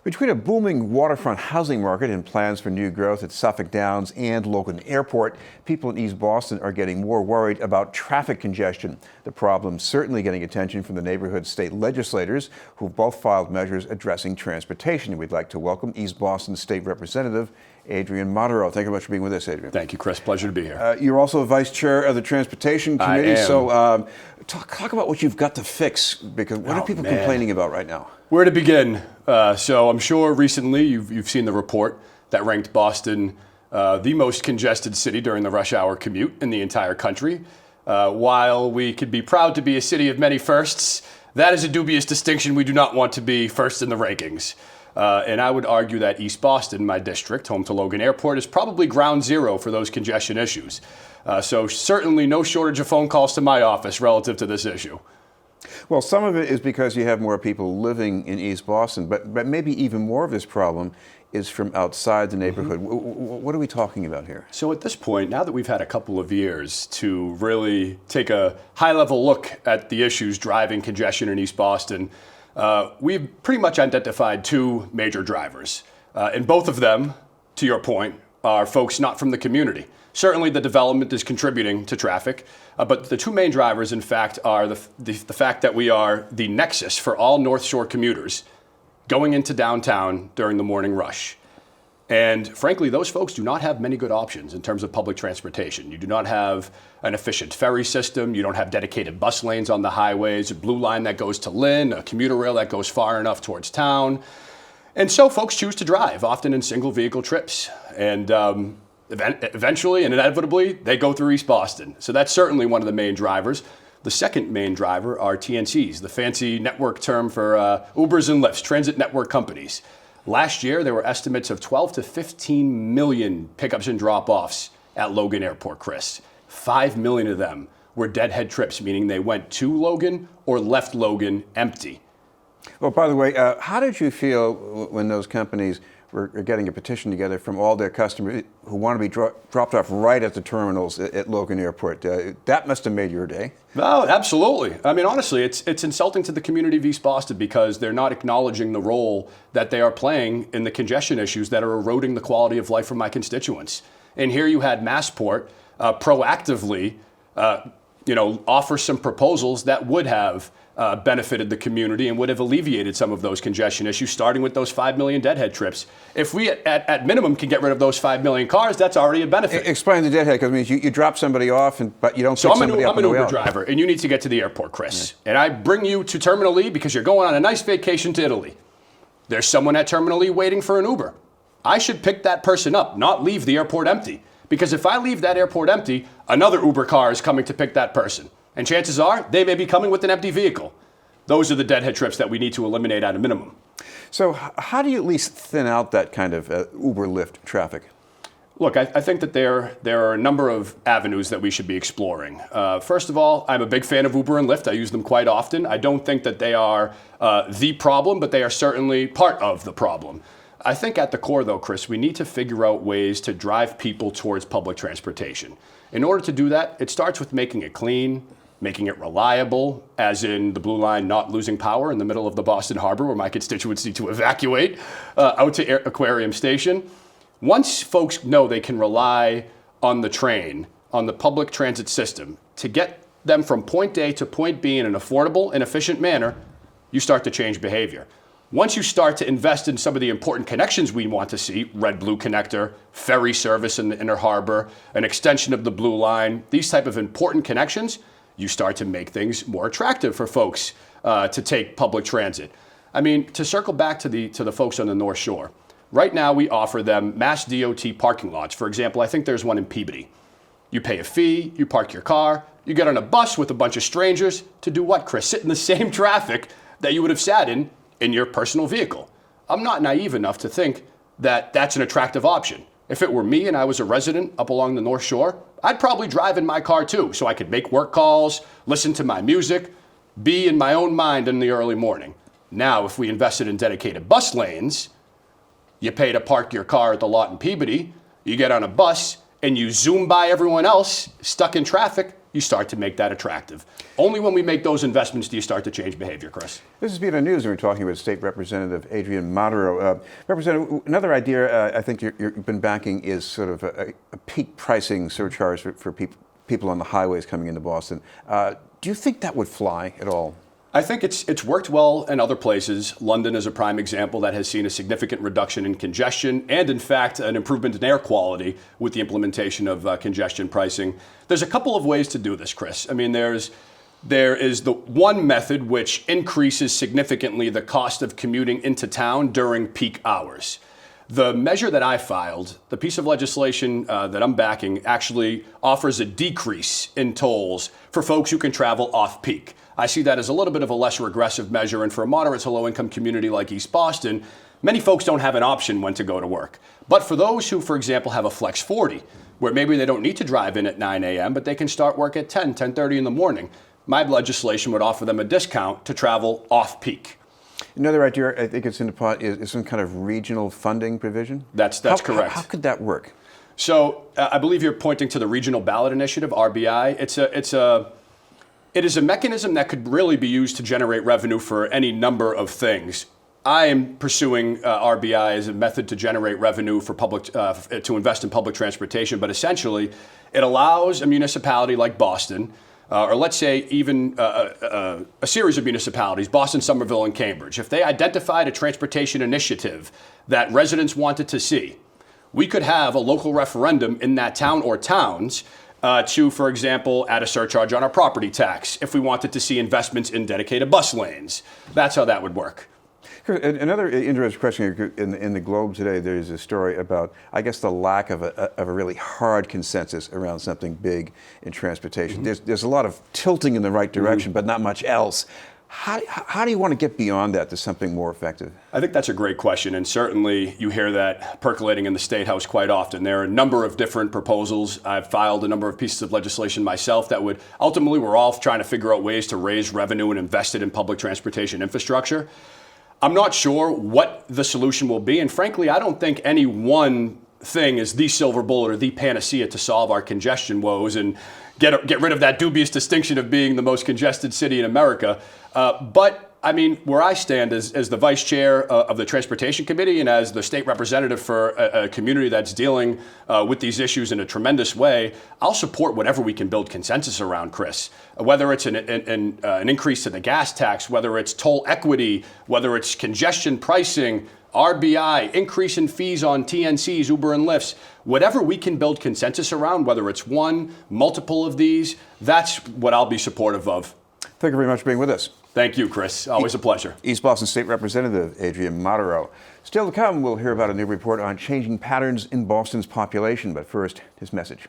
Between a booming waterfront housing market and plans for new growth at Suffolk Downs and Logan Airport, people in East Boston are getting more worried about traffic congestion. The problem certainly getting attention from the neighborhood state legislators, who've both filed measures addressing transportation. We'd like to welcome East Boston State Representative Adrian Madaro. Thank you very much for being with us, Adrian. Thank you, Chris. Pleasure to be here. You're also vice chair of the Transportation Committee. I am. So talk about what you've got to fix, because what are people complaining about right now? Where to begin? So I'm sure recently you've seen the report that ranked Boston the most congested city during the rush hour commute in the entire country. While we could be proud to be a city of many firsts, that is a dubious distinction. We do not want to be first in the rankings. And I would argue that East Boston, my district, home to Logan Airport, is probably ground zero for those congestion issues. So certainly no shortage of phone calls to my office relative to this issue. Well, some of it is because you have more people living in East Boston, but maybe even more of this problem is from outside the neighborhood. What are we talking about here? So at this point, now that we've had a couple of years to really take a high-level look at the issues driving congestion in East Boston, we've pretty much identified two major drivers. And both of them, to your point, are folks not from the community. Certainly the development is contributing to traffic, but the two main drivers, in fact, are the fact that we are the nexus for all North Shore commuters going into downtown during the morning rush. And frankly, those folks do not have many good options in terms of public transportation. You do not have an efficient ferry system. You don't have dedicated bus lanes on the highways, a blue line that goes to Lynn, a commuter rail that goes far enough towards town. And so folks choose to drive, often in single vehicle trips. And eventually and inevitably, they go through East Boston. So that's certainly one of the main drivers. The second main driver are TNCs, the fancy network term for Ubers and Lyfts, transit network companies. Last year, there were estimates of 12 to 15 million pickups and drop-offs at Logan Airport, Chris. 5 million of them were deadhead trips, meaning they went to Logan or left Logan empty. Well, by the way, how did you feel when those companies were getting a petition together from all their customers who want to be dropped off right at the terminals at Logan Airport? That must have made your day. No, absolutely. I mean, honestly, it's insulting to the community of East Boston because they're not acknowledging the role that they are playing in the congestion issues that are eroding the quality of life for my constituents. And here you had Massport proactively, offer some proposals that would have benefited the community and would have alleviated some of those congestion issues, starting with those 5 million deadhead trips. If we, at minimum, can get rid of those 5 million cars, that's already a benefit. Explain the deadhead, because it means you drop somebody off, but you don't pick somebody up on the way out. I'm an Uber driver, and you need to get to the airport, Chris. Yeah. And I bring you to Terminal E because you're going on a nice vacation to Italy. There's someone at Terminal E waiting for an Uber. I should pick that person up, not leave the airport empty. Because if I leave that airport empty, another Uber car is coming to pick that person. And chances are, they may be coming with an empty vehicle. Those are the deadhead trips that we need to eliminate at a minimum. So how do you at least thin out that kind of Uber Lyft traffic? Look, I think that there are a number of avenues that we should be exploring. First of all, I'm a big fan of Uber and Lyft. I use them quite often. I don't think that they are the problem, but they are certainly part of the problem. I think at the core, though, Chris, we need to figure out ways to drive people towards public transportation. In order to do that, it starts with making it clean, making it reliable, as in the Blue Line not losing power in the middle of the Boston Harbor where my constituents need to evacuate out to Aquarium Station. Once folks know they can rely on the train, on the public transit system, to get them from point A to point B in an affordable and efficient manner, you start to change behavior. Once you start to invest in some of the important connections we want to see, red-blue connector, ferry service in the inner harbor, an extension of the Blue Line, these type of important connections, you start to make things more attractive for folks to take public transit. I mean, to circle back to the folks on the North Shore, right now we offer them Mass DOT parking lots. For example, I think there's one in Peabody. You pay a fee, you park your car, you get on a bus with a bunch of strangers to do what, Chris? Sit in the same traffic that you would have sat in your personal vehicle. I'm not naive enough to think that that's an attractive option. If it were me and I was a resident up along the North Shore, I'd probably drive in my car too, so I could make work calls, listen to my music, be in my own mind in the early morning. Now, if we invested in dedicated bus lanes, you pay to park your car at the lot in Peabody, you get on a bus, and you zoom by everyone else stuck in traffic you start to make that attractive. Only when we make those investments do you start to change behavior, Chris. This has been on news, and we're talking with State Representative Adrian Madaro. Representative, another idea I think you've been backing is sort of a peak pricing surcharge for people on the highways coming into Boston. Do you think that would fly at all? I think it's worked well in other places. London is a prime example that has seen a significant reduction in congestion and, in fact, an improvement in air quality with the implementation of congestion pricing. There's a couple of ways to do this, Chris. I mean, there is the one method which increases significantly the cost of commuting into town during peak hours. The measure that I filed, the piece of legislation that I'm backing, actually offers a decrease in tolls for folks who can travel off-peak. I see that as a little bit of a less regressive measure, and for a moderate to low-income community like East Boston, many folks don't have an option when to go to work. But for those who, for example, have a Flex 40, where maybe they don't need to drive in at 9 a.m., but they can start work at 10:30 in the morning, my legislation would offer them a discount to travel off-peak. Another idea I think it's in the pot is some kind of regional funding provision. That's correct. How could that work? So I believe you're pointing to the Regional Ballot Initiative, RBI. It is a mechanism that could really be used to generate revenue for any number of things. I am pursuing RBI as a method to generate revenue for to invest in public transportation, but essentially it allows a municipality like Boston, or let's say even a series of municipalities, Boston, Somerville, and Cambridge, if they identified a transportation initiative that residents wanted to see, we could have a local referendum in that town or towns to, for example, add a surcharge on our property tax if we wanted to see investments in dedicated bus lanes. That's how that would work. Another interesting question in the Globe today, there's a story about, I guess, the lack of a really hard consensus around something big in transportation. Mm-hmm. There's a lot of tilting in the right direction, but not much else. How do you want to get beyond that to something more effective? I think that's a great question, and certainly you hear that percolating in the State House quite often. There are a number of different proposals. I've filed a number of pieces of legislation myself that would ultimately, we're all trying to figure out ways to raise revenue and invest it in public transportation infrastructure. I'm not sure what the solution will be, and frankly, I don't think any one thing is the silver bullet or the panacea to solve our congestion woes and get rid of that dubious distinction of being the most congested city in America. But I mean, where I stand as the vice chair of the Transportation Committee and as the state representative for a community that's dealing with these issues in a tremendous way, I'll support whatever we can build consensus around, Chris. Whether it's an increase to the gas tax, whether it's toll equity, whether it's congestion pricing, RBI, increase in fees on TNCs, Uber and Lyfts, whatever we can build consensus around, whether it's one, multiple of these, that's what I'll be supportive of. Thank you very much for being with us. Thank you, Chris. Always a pleasure. East Boston State Representative Adrian Madaro. Still to come, we'll hear about a new report on changing patterns in Boston's population. But first, his message.